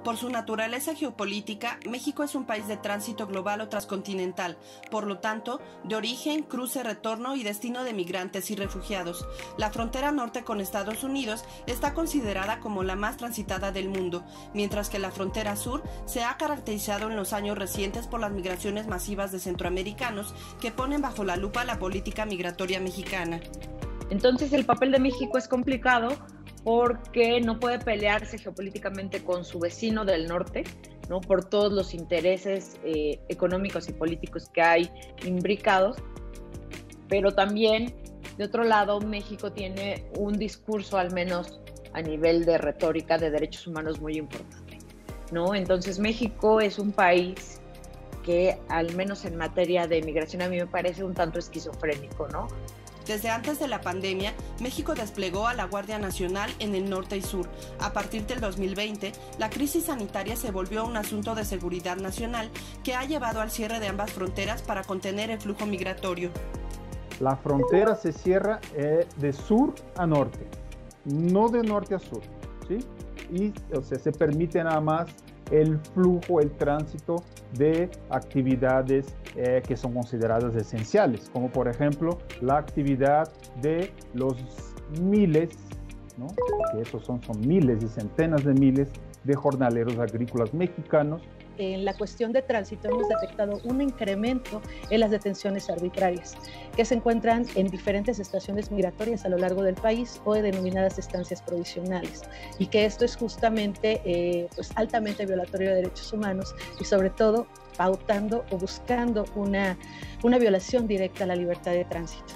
Por su naturaleza geopolítica, México es un país de tránsito global o transcontinental, por lo tanto, de origen, cruce, retorno y destino de migrantes y refugiados. La frontera norte con Estados Unidos está considerada como la más transitada del mundo, mientras que la frontera sur se ha caracterizado en los años recientes por las migraciones masivas de centroamericanos que ponen bajo la lupa la política migratoria mexicana. Entonces el papel de México es complicado porque no puede pelearse geopolíticamente con su vecino del norte, ¿no? Por todos los intereses económicos y políticos que hay imbricados, pero también, de otro lado, México tiene un discurso, al menos a nivel de retórica, de derechos humanos muy importante, ¿no? Entonces México es un país que, al menos en materia de migración, a mí me parece un tanto esquizofrénico, ¿no? Desde antes de la pandemia, México desplegó a la Guardia Nacional en el norte y sur. A partir del 2020, la crisis sanitaria se volvió un asunto de seguridad nacional que ha llevado al cierre de ambas fronteras para contener el flujo migratorio. La frontera se cierra de sur a norte, no de norte a sur, ¿sí? Y se permite nada más el flujo, el tránsito de actividades que son consideradas esenciales, como por ejemplo la actividad de los miles, ¿no? Que esos son miles y centenas de miles de jornaleros agrícolas mexicanos. En la cuestión de tránsito hemos detectado un incremento en las detenciones arbitrarias que se encuentran en diferentes estaciones migratorias a lo largo del país o denominadas estancias provisionales, y que esto es justamente pues altamente violatorio de derechos humanos y sobre todo pautando o buscando una violación directa a la libertad de tránsito.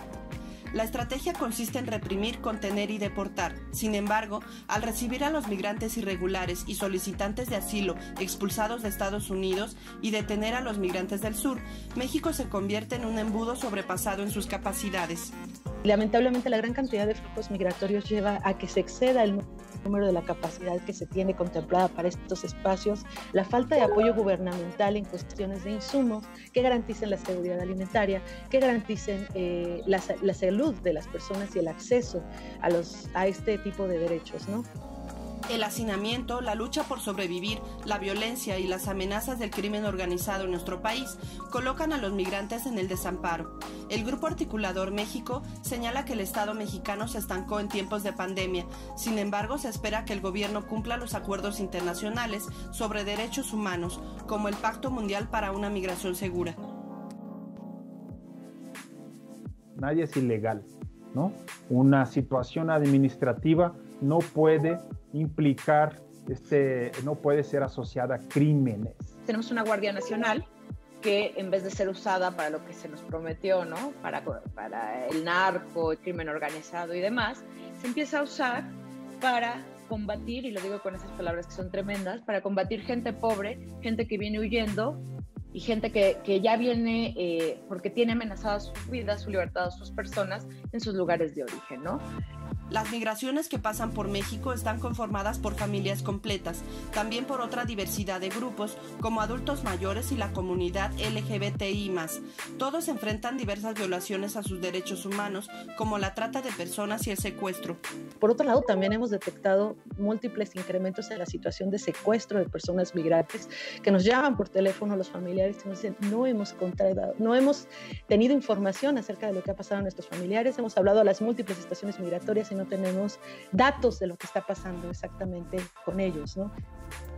La estrategia consiste en reprimir, contener y deportar. Sin embargo, al recibir a los migrantes irregulares y solicitantes de asilo expulsados de Estados Unidos y detener a los migrantes del sur, México se convierte en un embudo sobrepasado en sus capacidades. Lamentablemente, la gran cantidad de flujos migratorios lleva a que se exceda el número de la capacidad que se tiene contemplada para estos espacios, la falta de apoyo gubernamental en cuestiones de insumos que garanticen la seguridad alimentaria, que garanticen la salud de las personas y el acceso a este tipo de derechos, ¿no? El hacinamiento, la lucha por sobrevivir, la violencia y las amenazas del crimen organizado en nuestro país colocan a los migrantes en el desamparo. El Grupo Articulador México señala que el Estado mexicano se estancó en tiempos de pandemia. Sin embargo, se espera que el gobierno cumpla los acuerdos internacionales sobre derechos humanos, como el Pacto Mundial para una Migración Segura. Nadie es ilegal, ¿no? Una situación administrativa no puede implicar, no puede ser asociada a crímenes. Tenemos una Guardia Nacional que, en vez de ser usada para lo que se nos prometió, ¿no? Para el narco, el crimen organizado y demás, se empieza a usar para combatir, y lo digo con esas palabras que son tremendas, para combatir gente pobre, gente que viene huyendo y gente que ya viene porque tiene amenazada su vida, su libertad, sus personas en sus lugares de origen, ¿no? Las migraciones que pasan por México están conformadas por familias completas, también por otra diversidad de grupos, como adultos mayores y la comunidad LGBTI+. Todos enfrentan diversas violaciones a sus derechos humanos, como la trata de personas y el secuestro. Por otro lado, también hemos detectado múltiples incrementos en la situación de secuestro de personas migrantes que nos llaman por teléfono los familiares y nos dicen: no hemos tenido información acerca de lo que ha pasado a nuestros familiares, hemos hablado a las múltiples estaciones migratorias y no tenemos datos de lo que está pasando exactamente con ellos, ¿no?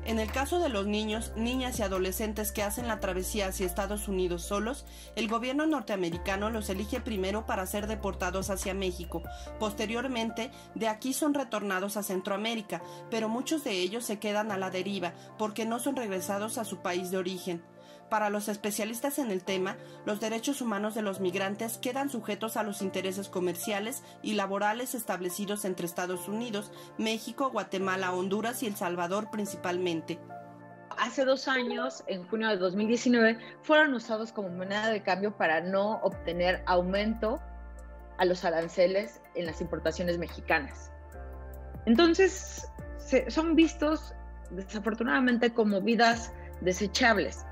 En el caso de los niños, niñas y adolescentes que hacen la travesía hacia Estados Unidos solos, el gobierno norteamericano los elige primero para ser deportados hacia México. Posteriormente, de aquí son retornados a Centroamérica, pero muchos de ellos se quedan a la deriva porque no son regresados a su país de origen. Para los especialistas en el tema, los derechos humanos de los migrantes quedan sujetos a los intereses comerciales y laborales establecidos entre Estados Unidos, México, Guatemala, Honduras y El Salvador principalmente. Hace 2 años, en junio de 2019, fueron usados como moneda de cambio para no obtener aumento a los aranceles en las importaciones mexicanas. Entonces, son vistos desafortunadamente como vidas desechables.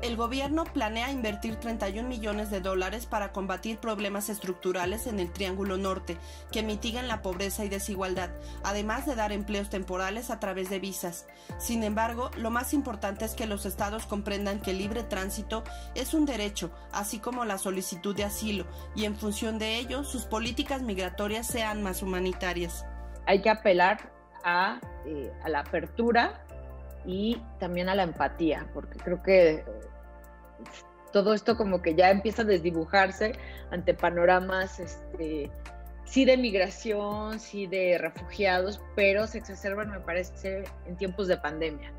El gobierno planea invertir $31 millones para combatir problemas estructurales en el Triángulo Norte, que mitiguen la pobreza y desigualdad, además de dar empleos temporales a través de visas. Sin embargo, lo más importante es que los estados comprendan que el libre tránsito es un derecho, así como la solicitud de asilo, y en función de ello, sus políticas migratorias sean más humanitarias. Hay que apelar a la apertura y también a la empatía, porque creo que todo esto como que ya empieza a desdibujarse ante panoramas sí de migración, sí de refugiados, pero se exacerban, me parece, en tiempos de pandemia.